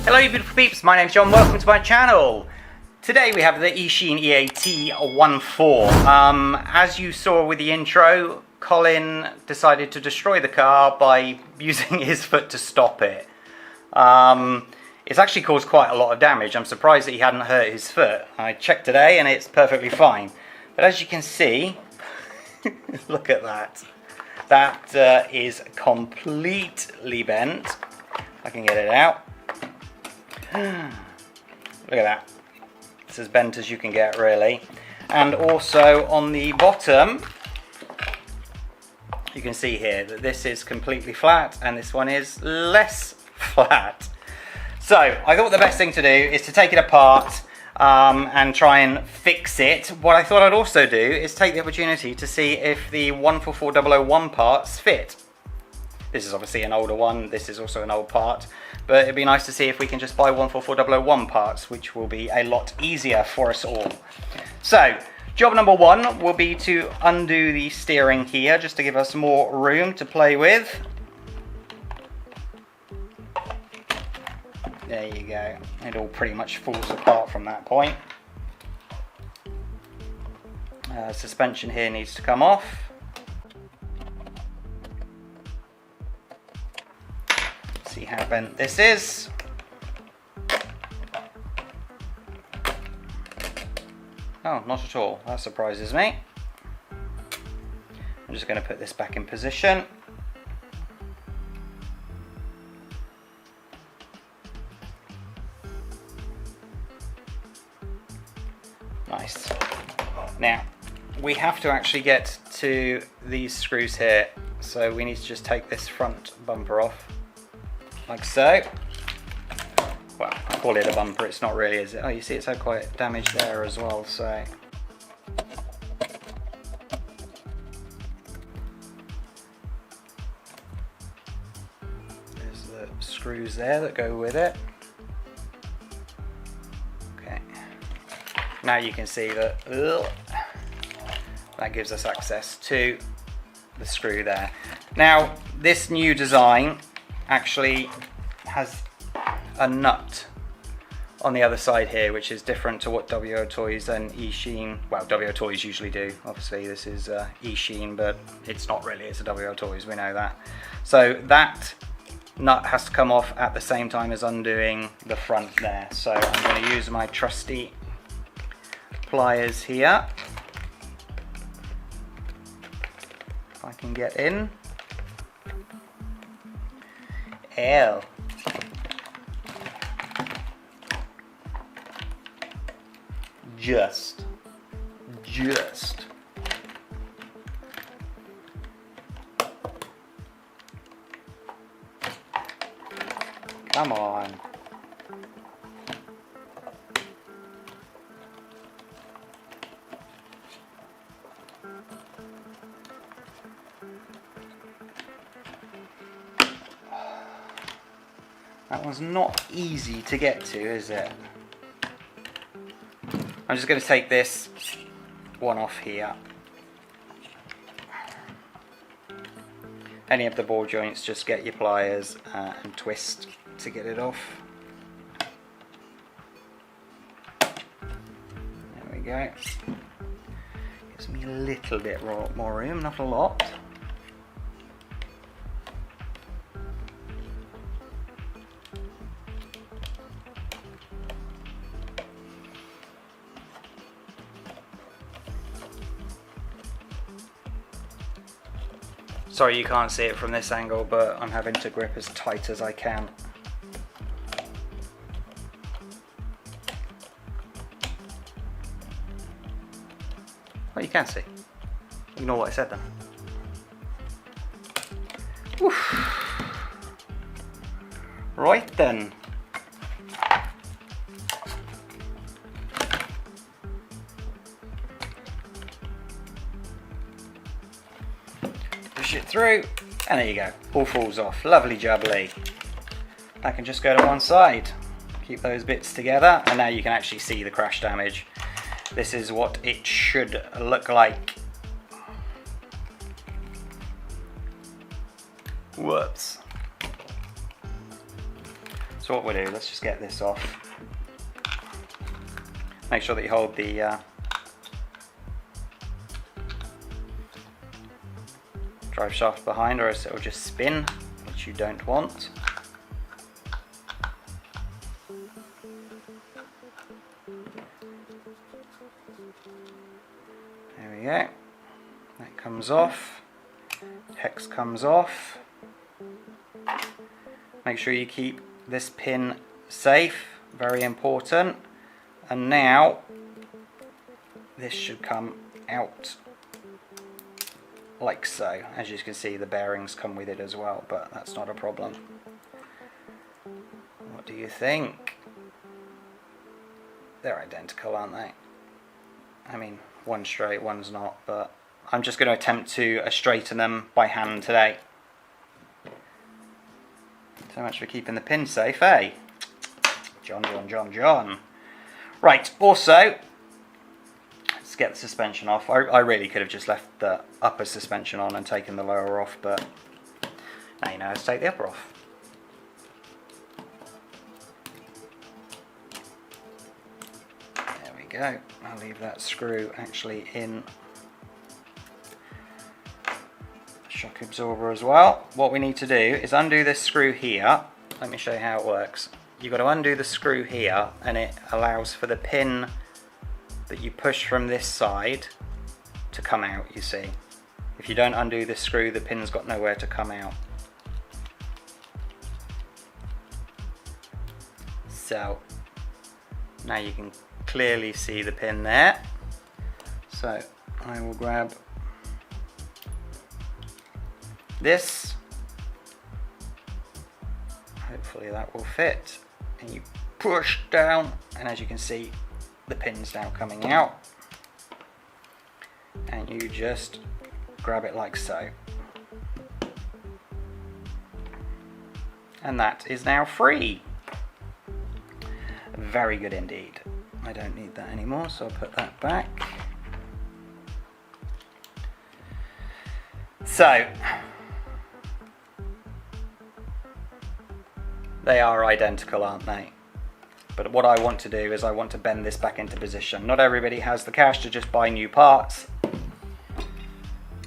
Hello you beautiful peeps, my name's John, welcome to my channel. Today we have the Eachine EAT14. As you saw with the intro, Colin decided to destroy the car by using his foot to stop it. It's actually caused quite a lot of damage. I'm surprised that he hadn't hurt his foot. I checked today and it's perfectly fine. But as you can see, look at that. That is completely bent. If I can get it out. Look at that. It's as bent as you can get, really. And also on the bottom, you can see here that this is completely flat and this one is less flat. So I thought the best thing to do is to take it apart and try and fix it. What I thought I'd also do is take the opportunity to see if the 144001 parts fit. This is obviously an older one, this is also an old part, but it'd be nice to see if we can just buy 144001 parts, which will be a lot easier for us all. So, job number one will be to undo the steering here, just to give us more room to play with. There you go, it all pretty much falls apart from that point. Suspension here needs to come off. See how bent this is. Oh, not at all. That surprises me. I'm just going to put this back in position. Nice. Now, we have to actually get to these screws here, so we need to just take this front bumper off. Like so. Well, I call it a bumper, it's not really, is it? Oh, you see it's had quite damage there as well, so. There's the screws there that go with it. Okay. Now you can see that that gives us access to the screw there. Now, this new design actually has a nut on the other side here, which is different to what WO Toys and Eachine, well, WO Toys usually do. Obviously this is Eachine, but it's not really, it's a WO Toys, we know that. So that nut has to come off at the same time as undoing the front there. So I'm going to use my trusty pliers here. If I can get in. Ew. Just. Come on. That one's not easy to get to, is it? I'm just going to take this one off here. Any of the ball joints, just get your pliers and twist to get it off. There we go. Gives me a little bit more room, not a lot. Sorry you can't see it from this angle, but I'm having to grip as tight as I can. Well, you can see. Ignore what I said then. Oof. Right then. Push it through, and there you go. All falls off. Lovely jubbly. That can just go to one side. Keep those bits together, and now you can actually see the crash damage. This is what it should look like. Whoops. So what we'll do, let's just get this off. Make sure that you hold the drive shaft behind, or else it will just spin, which you don't want. There we go. That comes off. Hex comes off. Make sure you keep this pin safe, very important. And now this should come out like so. As you can see, the bearings come with it as well, but that's not a problem. What do you think? They're identical, aren't they? I mean, one's straight, one's not, but I'm just going to attempt to straighten them by hand today. So much for keeping the pin safe, eh? John. Right, also, let's get the suspension off. I really could have just left the upper suspension on and taken the lower off, but now you know how to take the upper off. There we go. I'll leave that screw actually in the shock absorber as well. What we need to do is undo this screw here. Let me show you how it works. You've got to undo the screw here, and it allows for the pin that you push from this side to come out, you see. If you don't undo this screw, the pin's got nowhere to come out. So now you can clearly see the pin there. So I will grab this. Hopefully that will fit. And you push down, and as you can see, the pin's now coming out. And you just grab it like so. And that is now free. Very good indeed. I don't need that anymore, so I'll put that back. So, they are identical, aren't they? But what I want to do is I want to bend this back into position. Not everybody has the cash to just buy new parts.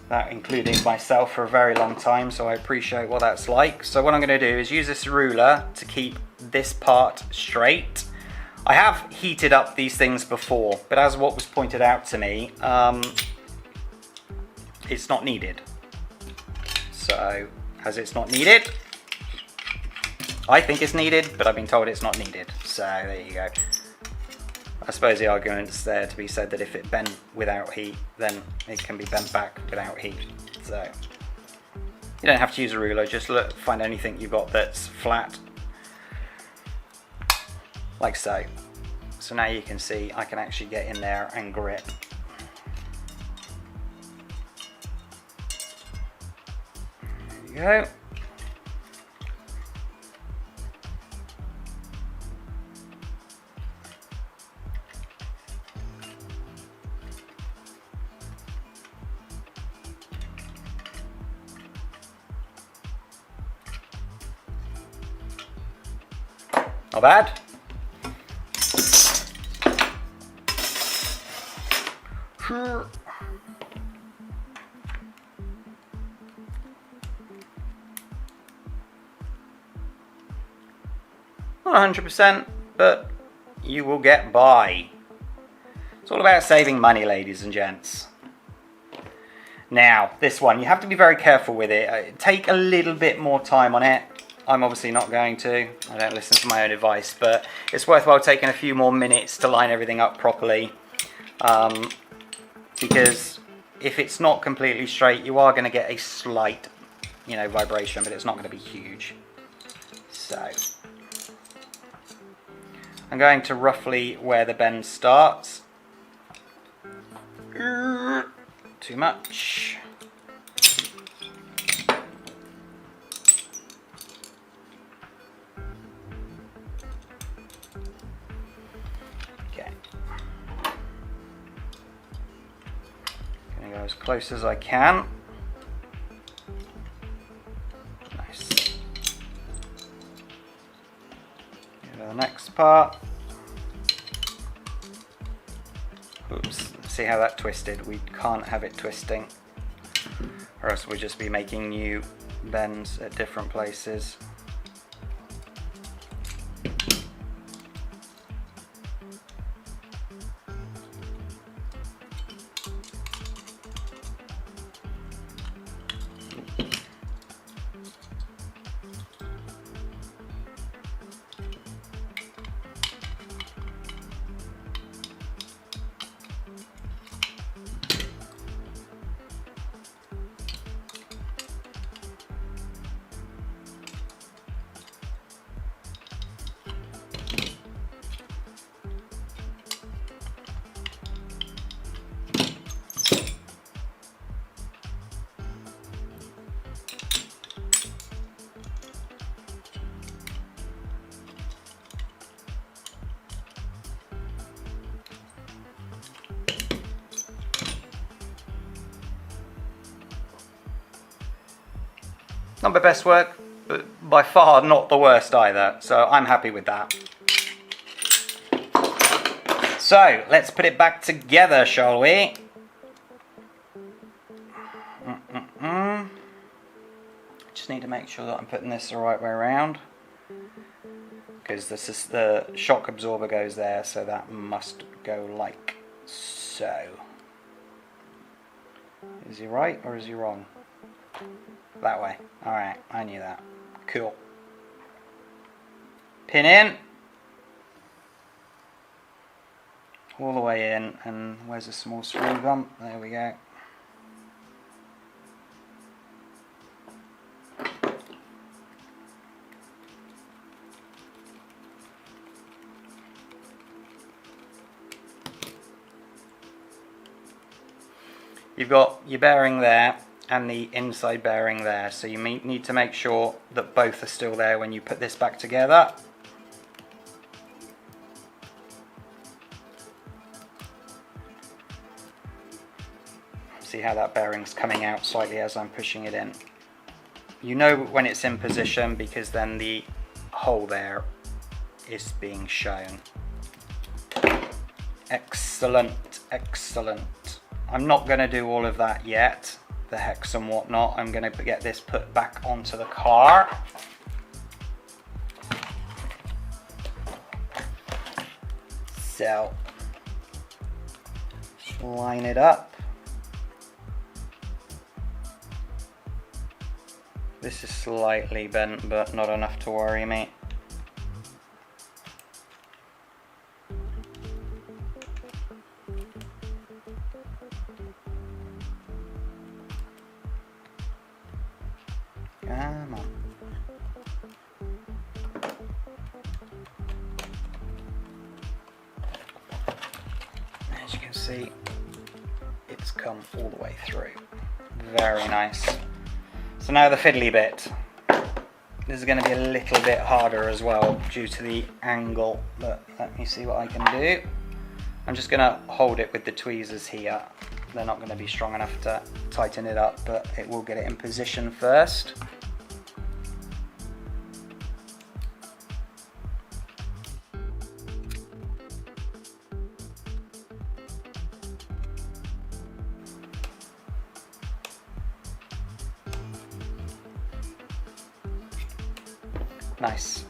That including myself for a very long time, so I appreciate what that's like. So what I'm going to do is use this ruler to keep this part straight. I have heated up these things before, but as what was pointed out to me, it's not needed. So, as it's not needed, I think it's needed, but I've been told it's not needed. So, there you go. I suppose the argument's there to be said that if it bent without heat, then it can be bent back without heat. So, you don't have to use a ruler, just look, find anything you've got that's flat. Like so. So now you can see I can actually get in there and grip. There you go. Not bad. 100%, but you will get by. It's all about saving money, ladies and gents. Now, this one, you have to be very careful with it. Take a little bit more time on it. I'm obviously not going to. I don't listen to my own advice, but it's worthwhile taking a few more minutes to line everything up properly. Because if it's not completely straight, you are going to get a slight, vibration, but it's not going to be huge. So, I'm going to roughly where the bend starts. Too much. Okay. Gonna go as close as I can. No, the next part. Oops, see how that twisted? We can't have it twisting, or else we'll just be making new bends at different places. Not my best work, but by far not the worst either, so I'm happy with that. So, let's put it back together, shall we? Just need to make sure that I'm putting this the right way around, because this is the shock absorber goes there, so that must go like so. Is he right or is he wrong? That way. Alright, I knew that. Cool. Pin in. All the way in, and where's a small screw bump? There we go. You've got your bearing there and the inside bearing there, so you need to make sure that both are still there when you put this back together. See how that bearing's coming out slightly as I'm pushing it in. You know when it's in position because then the hole there is being shown. Excellent, excellent. I'm not going to do all of that yet, the hex and whatnot. I'm going to get this put back onto the car. So, line it up. This is slightly bent, but not enough to worry me. Come on. As you can see, it's come all the way through. Very nice. So now the fiddly bit. This is going to be a little bit harder as well due to the angle, but let me see what I can do. I'm just going to hold it with the tweezers here. They're not going to be strong enough to tighten it up, but it will get it in position first. Nice.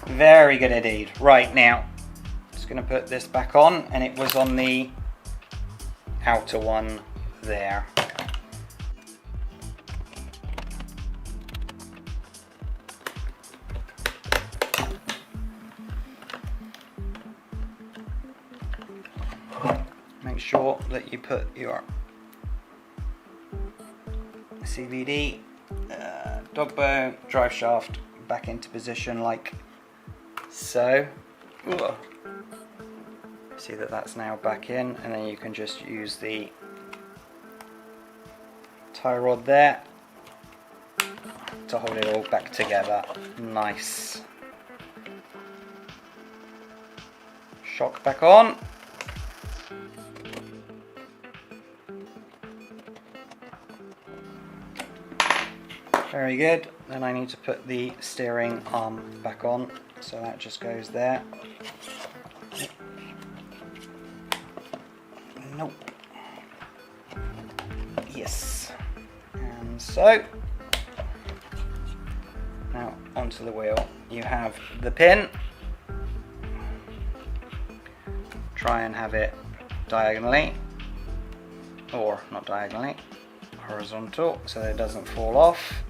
Very good indeed. Right, now, just going to put this back on, and it was on the outer one there. Make sure that you put your CVD, dog bone, drive shaft back into position like so. Ooh. See that that's now back in, and then you can just use the tie rod there to hold it all back together. Nice. Shock back on. Very good. Then I need to put the steering arm back on, so that just goes there. Nope. Yes. And so, now onto the wheel. You have the pin. Try and have it diagonally, or not diagonally, horizontal, so that it doesn't fall off.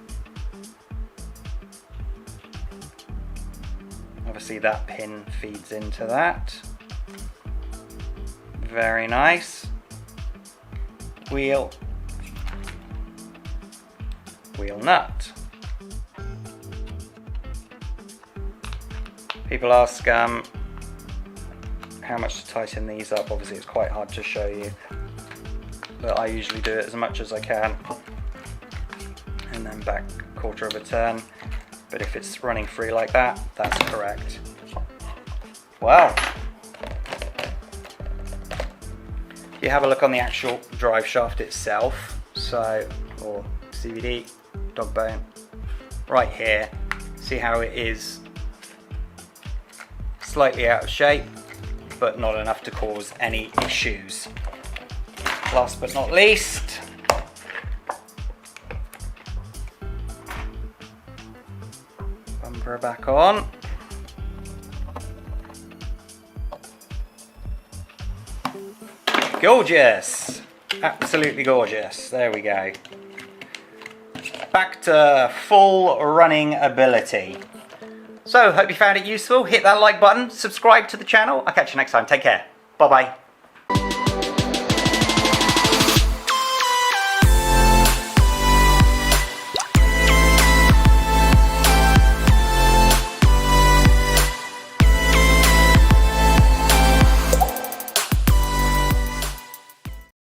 Obviously that pin feeds into that. Very nice. Wheel nut. People ask how much to tighten these up. Obviously it's quite hard to show you, but I usually do it as much as I can and then back a quarter of a turn. But if it's running free like that, that's correct. Wow. If you have a look on the actual drive shaft itself, or CVD, dog bone, right here, see how it is slightly out of shape, but not enough to cause any issues. Last but not least, bumper back on. Gorgeous, absolutely gorgeous. There we go. Back to full running ability. So, hope you found it useful. Hit that like button, subscribe to the channel. I'll catch you next time. Take care. Bye bye.